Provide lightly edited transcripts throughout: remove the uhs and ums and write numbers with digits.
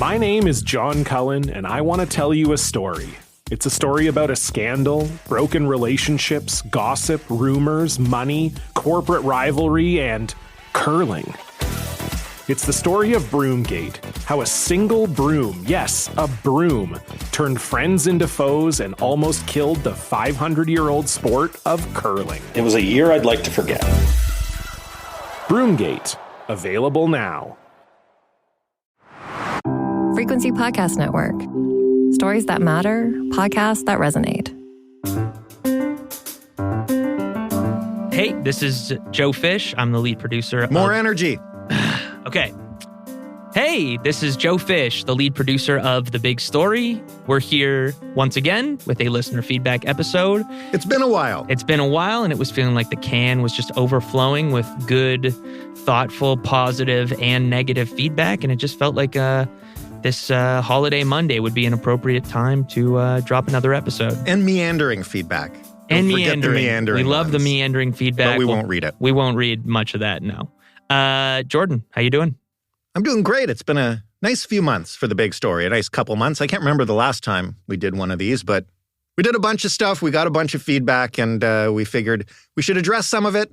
My name is John Cullen, and I want to tell you a story. It's a story about a scandal, broken relationships, gossip, rumors, money, corporate rivalry, and curling. It's the story of Broomgate, how a single broom, yes, a broom, turned friends into foes and almost killed the 500-year-old sport of curling. It was a year I'd like to forget. Broomgate, available now. Frequency Podcast Network. Stories that matter, podcasts that resonate. Hey, this is Joe Fish. I'm the lead producer. More energy. Okay. Hey, this is Joe Fish, the lead producer of The Big Story. We're here once again with a listener feedback episode. It's been a while. It's been a while, and it was feeling like the can was just overflowing with good, thoughtful, positive, and negative feedback, and it just felt like this holiday Monday would be an appropriate time to drop another episode. And meandering feedback. And Don't forget the meandering We love the ones. meandering feedback. But we won't read it. We won't read much of that, no. Jordan, how you doing? I'm doing great. It's been a nice few months for The Big Story, a nice couple months. I can't remember the last time we did one of these, but we did a bunch of stuff. We got a bunch of feedback, and we figured we should address some of it,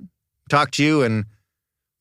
talk to you, and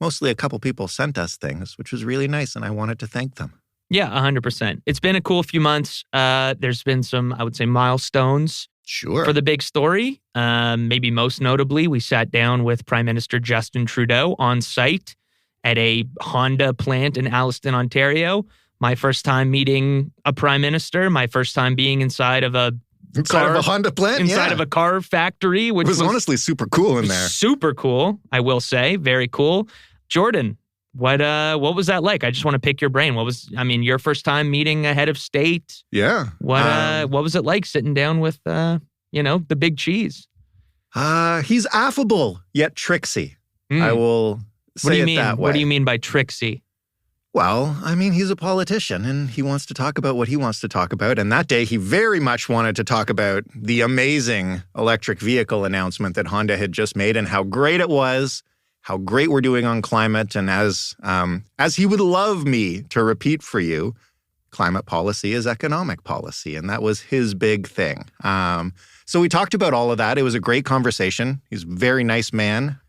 mostly a couple people sent us things, which was really nice, and I wanted to thank them. Yeah, 100%. It's been a cool few months. There's been some, I would say, milestones for The Big Story. Maybe most notably, we sat down with Prime Minister Justin Trudeau on site at a Honda plant in Alliston, Ontario. My first time meeting a Prime Minister, my first time being inside of a Honda plant? Inside of a car factory. Which it was honestly super cool in there. Super cool, I will say. Very cool. Jordan, what was that like? I just want to pick your brain. Your first time meeting a head of state? Yeah. What was it like sitting down with, the big cheese? He's affable, yet tricksy. I will say it that way. What do you mean by tricksy? Well, he's a politician, and he wants to talk about what he wants to talk about. And that day, he very much wanted to talk about the amazing electric vehicle announcement that Honda had just made and how great it was, how great we're doing on climate. And as he would love me to repeat for you, climate policy is economic policy. And that was his big thing. So we talked about all of that. It was a great conversation. He's a very nice man.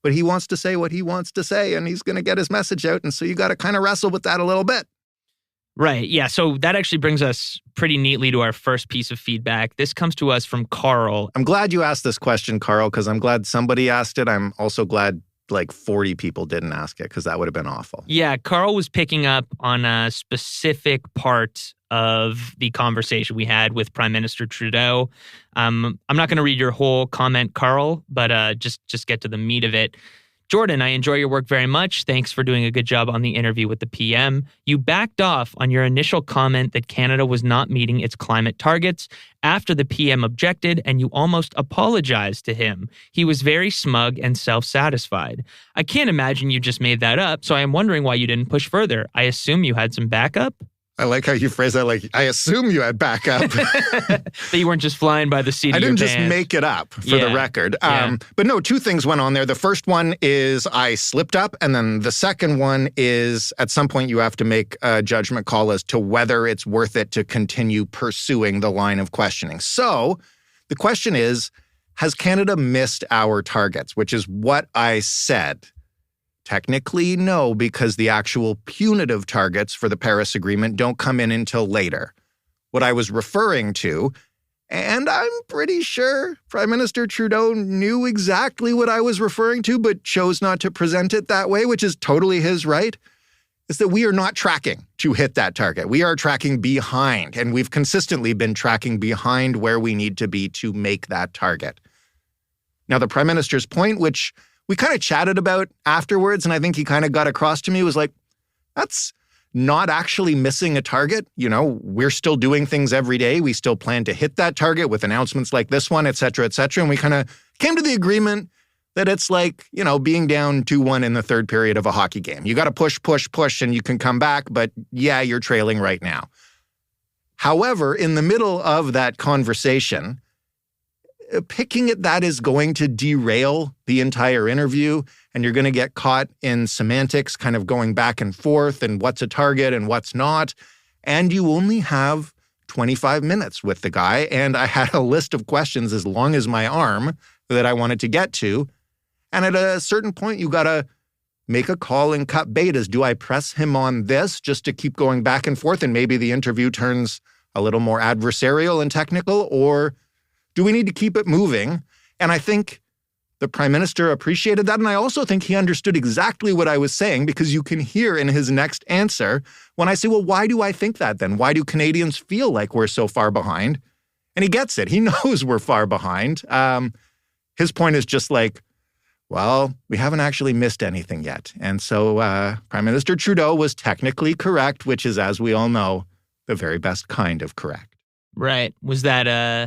But he wants to say what he wants to say, and he's going to get his message out. And so you got to kind of wrestle with that a little bit. Right. Yeah. So that actually brings us pretty neatly to our first piece of feedback. This comes to us from Carl. I'm glad you asked this question, Carl, because I'm glad somebody asked it. I'm also glad like 40 people didn't ask it, because that would have been awful. Yeah. Carl was picking up on a specific part of the conversation we had with Prime Minister Trudeau. I'm not going to read your whole comment, Carl, but just get to the meat of it. Jordan, I enjoy your work very much. Thanks for doing a good job on the interview with the PM. You backed off on your initial comment that Canada was not meeting its climate targets after the PM objected, and you almost apologized to him. He was very smug and self-satisfied. I can't imagine you just made that up, so I am wondering why you didn't push further. I assume you had some backup? I like how you phrase that, like, I assume you had backup. That you weren't just flying by the seat of your I pants. didn't just make it up, for the record. But no, two things went on there. The first one is I slipped up, and then the second one is at some point you have to make a judgment call as to whether it's worth it to continue pursuing the line of questioning. So the question is, has Canada missed our targets, which is what I said. Technically, no, because the actual punitive targets for the Paris Agreement don't come in until later. What I was referring to, and I'm pretty sure Prime Minister Trudeau knew exactly what I was referring to, but chose not to present it that way, which is totally his right, is that we are not tracking to hit that target. We are tracking behind, and we've consistently been tracking behind where we need to be to make that target. Now, the Prime Minister's point, which we kind of chatted about afterwards, and I think he kind of got across to me, was like, that's not actually missing a target. We're still doing things every day. We still plan to hit that target with announcements like this one, et cetera, et cetera. And we kind of came to the agreement that it's like, being down 2-1 in the third period of a hockey game. You got to push, push, push, and you can come back, but yeah, you're trailing right now. However, in the middle of that conversation, picking at that is going to derail the entire interview, and you're going to get caught in semantics, kind of going back and forth and what's a target and what's not. and you only have 25 minutes with the guy. And I had a list of questions as long as my arm that I wanted to get to. And at a certain point, you got to make a call and cut betas. Do I press him on this just to keep going back and forth and maybe the interview turns a little more adversarial and technical, or do we need to keep it moving? And I think the Prime Minister appreciated that. And I also think he understood exactly what I was saying, because you can hear in his next answer when I say, well, why do I think that then? Why do Canadians feel like we're so far behind? And he gets it. He knows we're far behind. His point is just like, well, we haven't actually missed anything yet. And so Prime Minister Trudeau was technically correct, which is, as we all know, the very best kind of correct. Right. Was that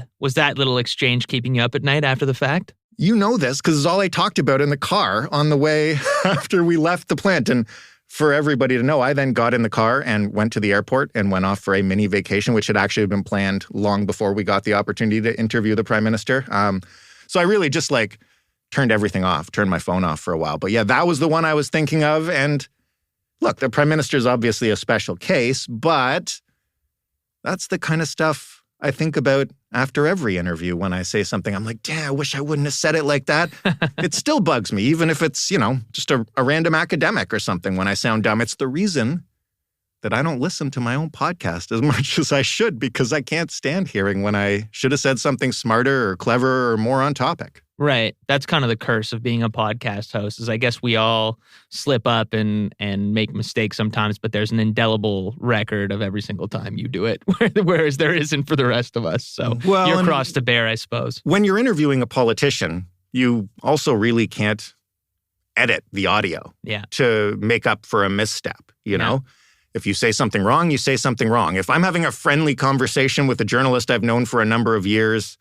little exchange keeping you up at night after the fact? You know this because it's all I talked about in the car on the way after we left the plant. And for everybody to know, I then got in the car and went to the airport and went off for a mini vacation, which had actually been planned long before we got the opportunity to interview the Prime Minister. So I really just turned everything off, turned my phone off for a while. But yeah, that was the one I was thinking of. And look, the Prime Minister is obviously a special case, but that's the kind of stuff I think about after every interview when I say something. I'm like, damn, I wish I wouldn't have said it like that. It still bugs me, even if it's, just a random academic or something when I sound dumb. It's the reason that I don't listen to my own podcast as much as I should, because I can't stand hearing when I should have said something smarter or cleverer or more on topic. Right. That's kind of the curse of being a podcast host, is I guess we all slip up and make mistakes sometimes, but there's an indelible record of every single time you do it, whereas there isn't for the rest of us. So you're cross to bear, I suppose. When you're interviewing a politician, you also really can't edit the audio to make up for a misstep, you know? If you say something wrong, you say something wrong. If I'm having a friendly conversation with a journalist I've known for a number of years,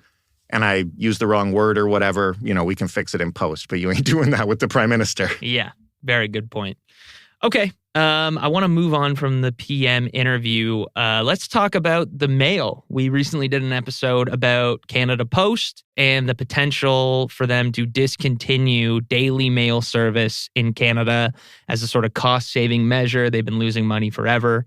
and I use the wrong word or whatever, we can fix it in post, but you ain't doing that with the Prime Minister. Yeah, very good point. Okay, I want to move on from the PM interview. Let's talk about the mail. We recently did an episode about Canada Post and the potential for them to discontinue daily mail service in Canada as a sort of cost-saving measure. They've been losing money forever.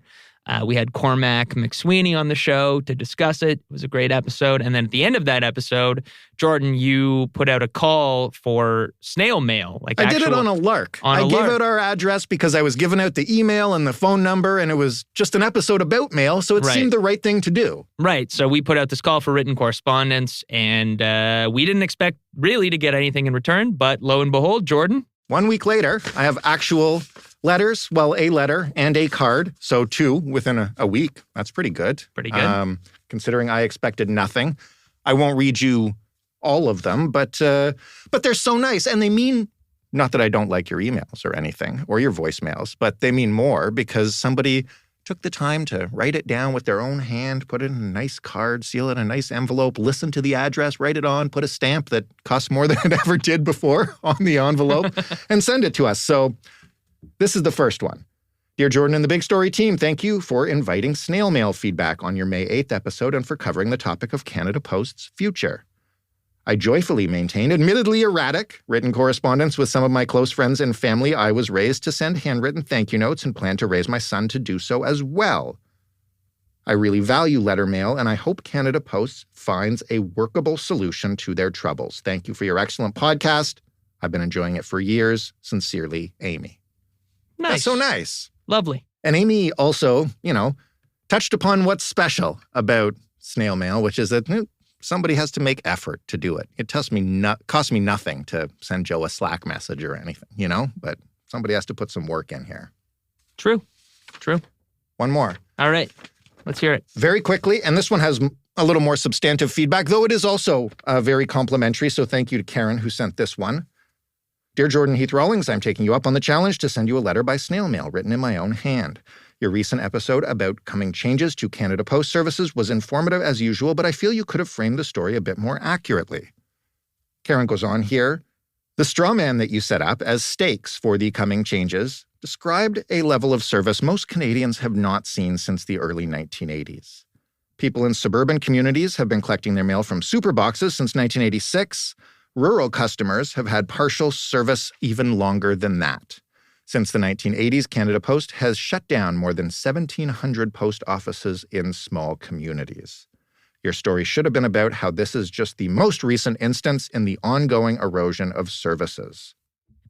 We had Cormac McSweeney on the show to discuss it. It was a great episode. And then at the end of that episode, Jordan, you put out a call for snail mail. I did it on a lark. I gave out our address because I was giving out the email and the phone number, and it was just an episode about mail, so it seemed the right thing to do. Right. So we put out this call for written correspondence, and we didn't expect really to get anything in return, but lo and behold, Jordan. 1 week later, I have actual letters, well, a letter and a card. So 2 within a week. That's pretty good. Pretty good. Considering I expected nothing. I won't read you all of them, but they're so nice. And they mean, not that I don't like your emails or anything, or your voicemails, but they mean more because somebody took the time to write it down with their own hand, put it in a nice card, seal it in a nice envelope, listen to the address, write it on, put a stamp that costs more than it ever did before on the envelope, and send it to us. So this is the first one. Dear Jordan and the Big Story team, thank you for inviting snail mail feedback on your May 8th episode and for covering the topic of Canada Post's future. I joyfully maintain admittedly erratic written correspondence with some of my close friends and family. I was raised to send handwritten thank you notes and plan to raise my son to do so as well. I really value letter mail, and I hope Canada Post finds a workable solution to their troubles. Thank you for your excellent podcast. I've been enjoying it for years. Sincerely, Amy. Nice. That's so nice. Lovely. And Amy also, touched upon what's special about snail mail, which is that somebody has to make effort to do it. It costs me nothing to send Joe a Slack message or anything, but somebody has to put some work in here. True. One more. All right. Let's hear it. Very quickly, and this one has a little more substantive feedback, though it is also very complimentary, so thank you to Karen who sent this one. Dear Jordan Heath Rawlings, I'm taking you up on the challenge to send you a letter by snail mail written in my own hand. Your recent episode about coming changes to Canada Post services was informative as usual, but I feel you could have framed the story a bit more accurately. Karen goes on here. The straw man that you set up as stakes for the coming changes described a level of service most Canadians have not seen since the early 1980s. People in suburban communities have been collecting their mail from super boxes since 1986. Rural customers have had partial service even longer than that. Since the 1980s, Canada Post has shut down more than 1,700 post offices in small communities. Your story should have been about how this is just the most recent instance in the ongoing erosion of services.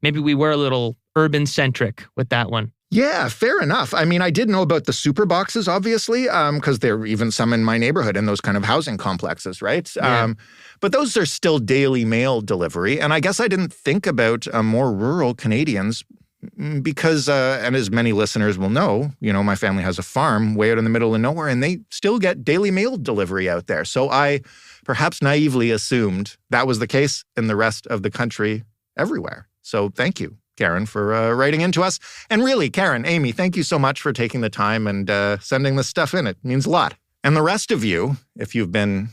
Maybe we were a little urban-centric with that one. Yeah, fair enough. I mean, I did know about the super boxes, obviously, because there are even some in my neighborhood in those kind of housing complexes, right? Yeah. But those are still daily mail delivery. And I guess I didn't think about more rural Canadians because, and as many listeners will know, my family has a farm way out in the middle of nowhere, and they still get daily mail delivery out there. So I perhaps naively assumed that was the case in the rest of the country everywhere. So thank you, Karen, for writing into us. And really, Karen, Amy, thank you so much for taking the time and sending this stuff in. It means a lot. And the rest of you, if you've been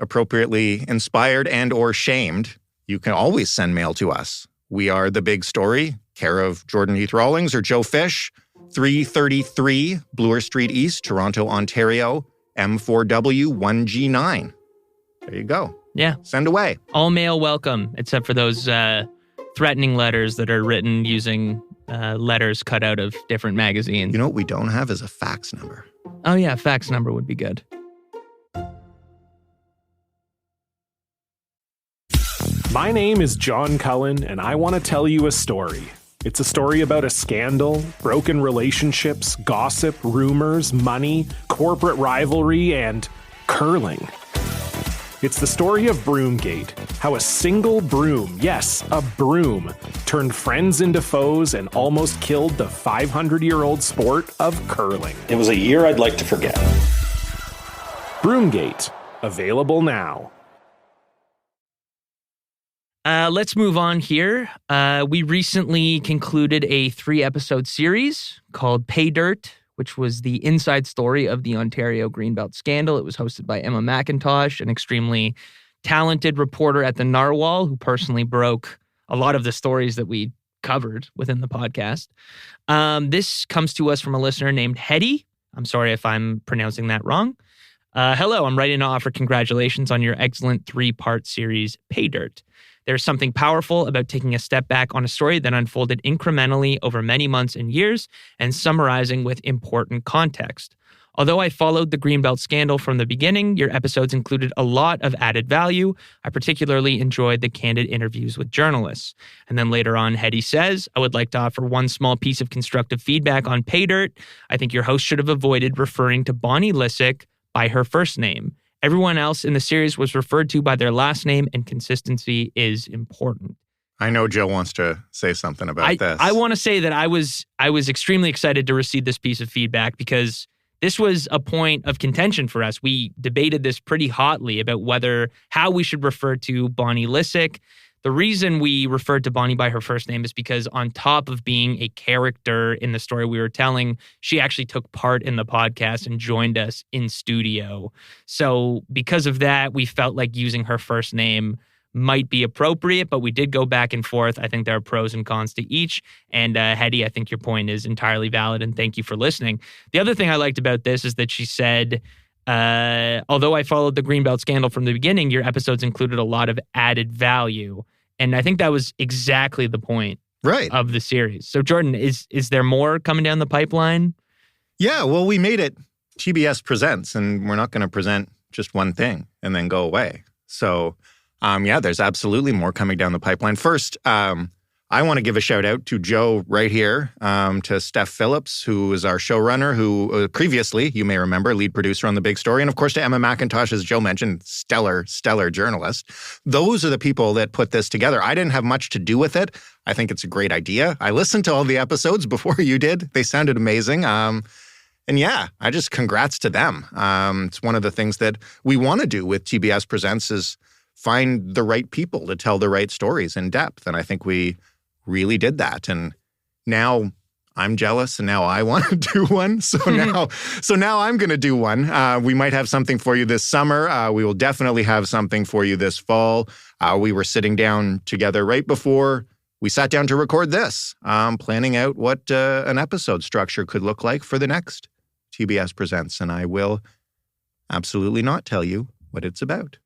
appropriately inspired and or shamed, you can always send mail to us. We are The Big Story, care of Jordan Heath Rawlings or Joe Fish, 333 Bloor Street East, Toronto, Ontario, M4W 1G9. There you go. Yeah. Send away. All mail welcome, except for those threatening letters that are written using letters cut out of different magazines. You know what we don't have is a fax number. Oh, yeah, fax number would be good. My name is John Cullen, and I want to tell you a story. It's a story about a scandal, broken relationships, gossip, rumors, money, corporate rivalry, and curling. It's the story of Broomgate, how a single broom, yes, a broom, turned friends into foes and almost killed the 500-year-old sport of curling. It was a year I'd like to forget. Broomgate, available now. Let's move on here. We recently concluded a 3-episode series called Paydirt, which was the inside story of the Ontario Greenbelt scandal. It was hosted by Emma McIntosh, an extremely talented reporter at the Narwhal, who personally broke a lot of the stories that we covered within the podcast. This comes to us from a listener named Hetty. I'm sorry if I'm pronouncing that wrong. Hello, I'm writing to offer congratulations on your excellent 3-part series, Paydirt. There's something powerful about taking a step back on a story that unfolded incrementally over many months and years and summarizing with important context. Although I followed the Greenbelt scandal from the beginning, your episodes included a lot of added value. I particularly enjoyed the candid interviews with journalists. And then later on, Hetty says, I would like to offer one small piece of constructive feedback on Paydirt. I think your host should have avoided referring to Bonnie Lysyk by her first name. Everyone else in the series was referred to by their last name, and consistency is important. I know Joe wants to say something about this. I want to say that I was extremely excited to receive this piece of feedback because this was a point of contention for us. We debated this pretty hotly about how we should refer to Bonnie Lysyk. The reason we referred to Bonnie by her first name is because on top of being a character in the story we were telling, she actually took part in the podcast and joined us in studio. So because of that, we felt like using her first name might be appropriate, but we did go back and forth. I think there are pros and cons to each. And Hetty, I think your point is entirely valid, and thank you for listening. The other thing I liked about this is that she said, although I followed the Greenbelt scandal from the beginning, your episodes included a lot of added value. And I think that was exactly the point of the series. So, Jordan, is there more coming down the pipeline? Yeah, well, we made it TBS Presents, and we're not going to present just one thing and then go away. So, there's absolutely more coming down the pipeline. First, I want to give a shout out to Joe right here, to Steph Phillips, who is our showrunner, who previously, you may remember, lead producer on The Big Story. And of course, to Emma McIntosh, as Joe mentioned, stellar journalist. Those are the people that put this together. I didn't have much to do with it. I think it's a great idea. I listened to all the episodes before you did. They sounded amazing. And yeah, I just congrats to them. It's one of the things that we want to do with TBS Presents is find the right people to tell the right stories in depth. And I think we really did that. And now I'm jealous and now I want to do one. So now I'm going to do one. We might have something for you this summer. We will definitely have something for you this fall. We were sitting down together right before we sat down to record this, planning out what an episode structure could look like for the next TBS Presents. And I will absolutely not tell you what it's about.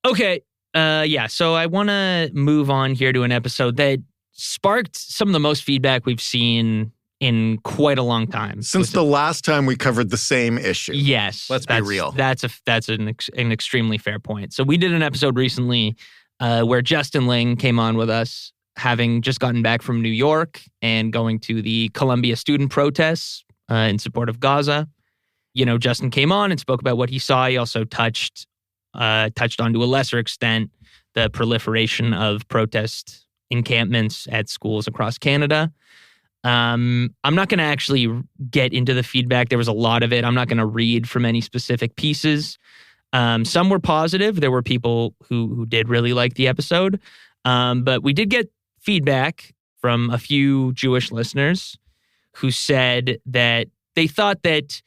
Okay. So I want to move on here to an episode that sparked some of the most feedback we've seen in quite a long time. Since the last time we covered the same issue. Yes. Let's be real. That's an extremely fair point. So we did an episode recently where Justin Ling came on with us, having just gotten back from New York and going to the Columbia student protests in support of Gaza. You know, Justin came on and spoke about what he saw. He also touched on, to a lesser extent, the proliferation of protest encampments at schools across Canada. I'm not going to actually get into the feedback. There was a lot of it. I'm not going to read from any specific pieces. Some were positive. There were people who did really like the episode. But we did get feedback from a few Jewish listeners who said that they thought that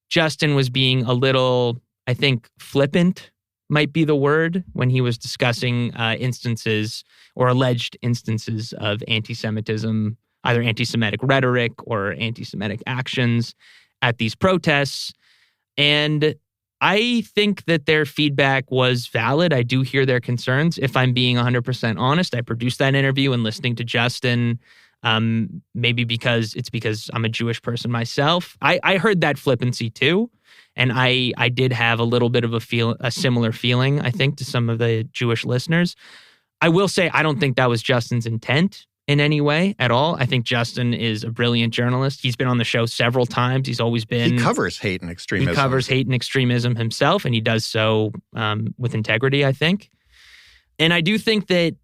Justin was being a little, I think, flippant might be the word, when he was discussing instances or alleged instances of anti-Semitism, either anti-Semitic rhetoric or anti-Semitic actions at these protests. And I think that their feedback was valid. I do hear their concerns. If I'm being 100% honest, I produced that interview and listening to Justin, maybe because I'm a Jewish person myself. I heard that flippancy too. And I did have a little bit of a similar feeling, I think, to some of the Jewish listeners. I will say I don't think that was Justin's intent in any way at all. I think Justin is a brilliant journalist. He's been on the show several times. He's always been... He covers hate and extremism. He covers hate and extremism himself, and he does so with integrity, I think. And I do think that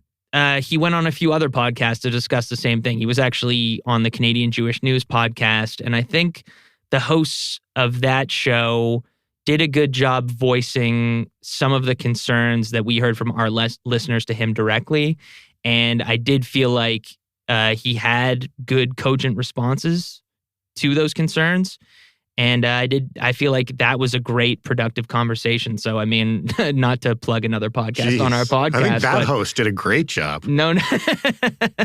he went on a few other podcasts to discuss the same thing. He was actually on the Canadian Jewish News podcast, and I think the hosts of that show did a good job voicing some of the concerns that we heard from our listeners to him directly. And I did feel like he had good, cogent responses to those concerns. And I feel like that was a great, productive conversation. So, I mean, not to plug another podcast on our podcast. I think that host did a great job. No.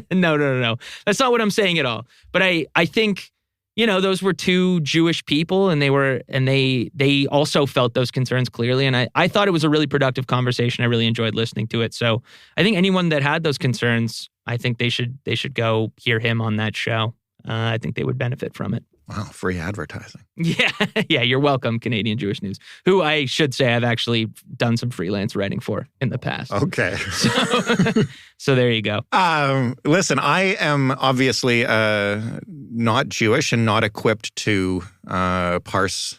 That's not what I'm saying at all. But I think, you know, those were two Jewish people, and they also felt those concerns clearly. And I thought it was a really productive conversation. I really enjoyed listening to it. So I think anyone that had those concerns, I think they should go hear him on that show. I think they would benefit from it. Wow, free advertising. Yeah, you're welcome, Canadian Jewish News, who I should say I've actually done some freelance writing for in the past. Okay. So there you go. Listen, I am obviously not Jewish and not equipped to parse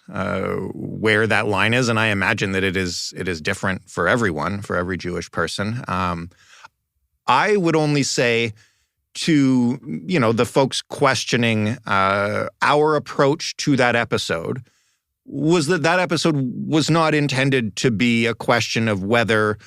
where that line is, and I imagine that it is different for everyone, for every Jewish person. I would only say to, you know, the folks questioning our approach to that episode was that episode was not intended to be a question of whether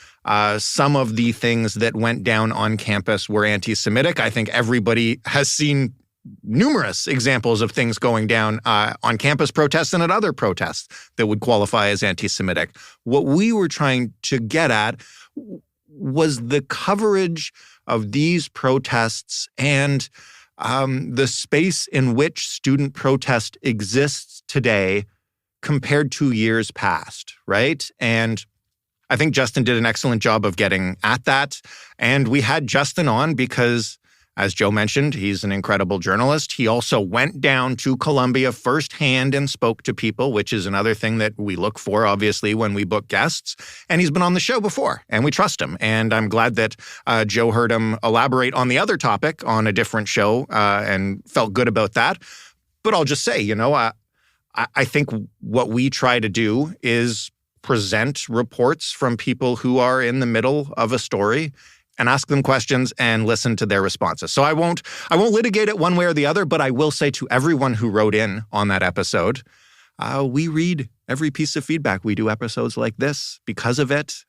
some of the things that went down on campus were anti-Semitic. I think everybody has seen numerous examples of things going down on campus protests and at other protests that would qualify as anti-Semitic. What we were trying to get at was the coverage of these protests and the space in which student protest exists today compared to years past, right? And I think Justin did an excellent job of getting at that. And we had Justin on because, as Joe mentioned, he's an incredible journalist. He also went down to Columbia firsthand and spoke to people, which is another thing that we look for, obviously, when we book guests. And he's been on the show before, and we trust him. And I'm glad that Joe heard him elaborate on the other topic on a different show and felt good about that. But I'll just say, you know, I think what we try to do is present reports from people who are in the middle of a story and ask them questions and listen to their responses. So I won't litigate it one way or the other, but I will say to everyone who wrote in on that episode, we read every piece of feedback. We do episodes like this because of it.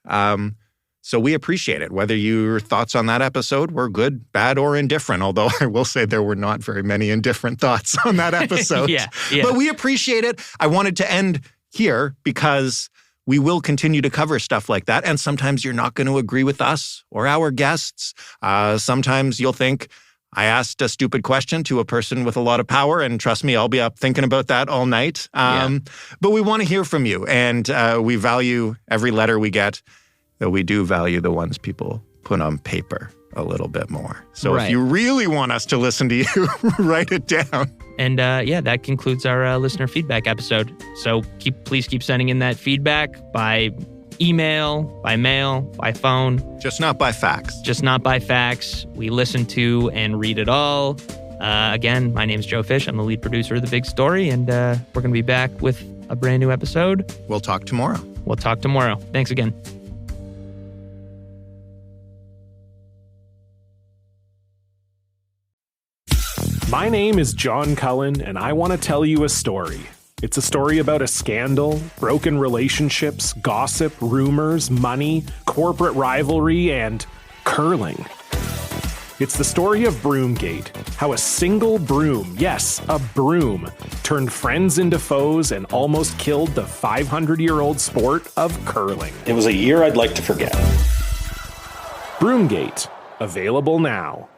So we appreciate it, whether your thoughts on that episode were good, bad, or indifferent, although I will say there were not very many indifferent thoughts on that episode. Yeah. But we appreciate it. I wanted to end here because we will continue to cover stuff like that. And sometimes you're not going to agree with us or our guests. Sometimes you'll think, I asked a stupid question to a person with a lot of power. And trust me, I'll be up thinking about that all night. But we want to hear from you. And we value every letter we get, though we do value the ones people put on paper. a little bit more. So Right. if you really want us to listen to you, write it down. And that concludes our listener feedback episode. So please keep sending in that feedback by email, by mail, by phone. Just not by fax. Just not by fax. We listen to and read it all. Again, my name's Joe Fish. I'm the lead producer of The Big Story, and we're going to be back with a brand new episode. We'll talk tomorrow. Thanks again. My name is John Cullen, and I want to tell you a story. It's a story about a scandal, broken relationships, gossip, rumors, money, corporate rivalry, and curling. It's the story of Broomgate, how a single broom, yes, a broom, turned friends into foes and almost killed the 500-year-old sport of curling. It was a year I'd like to forget. Broomgate, available now.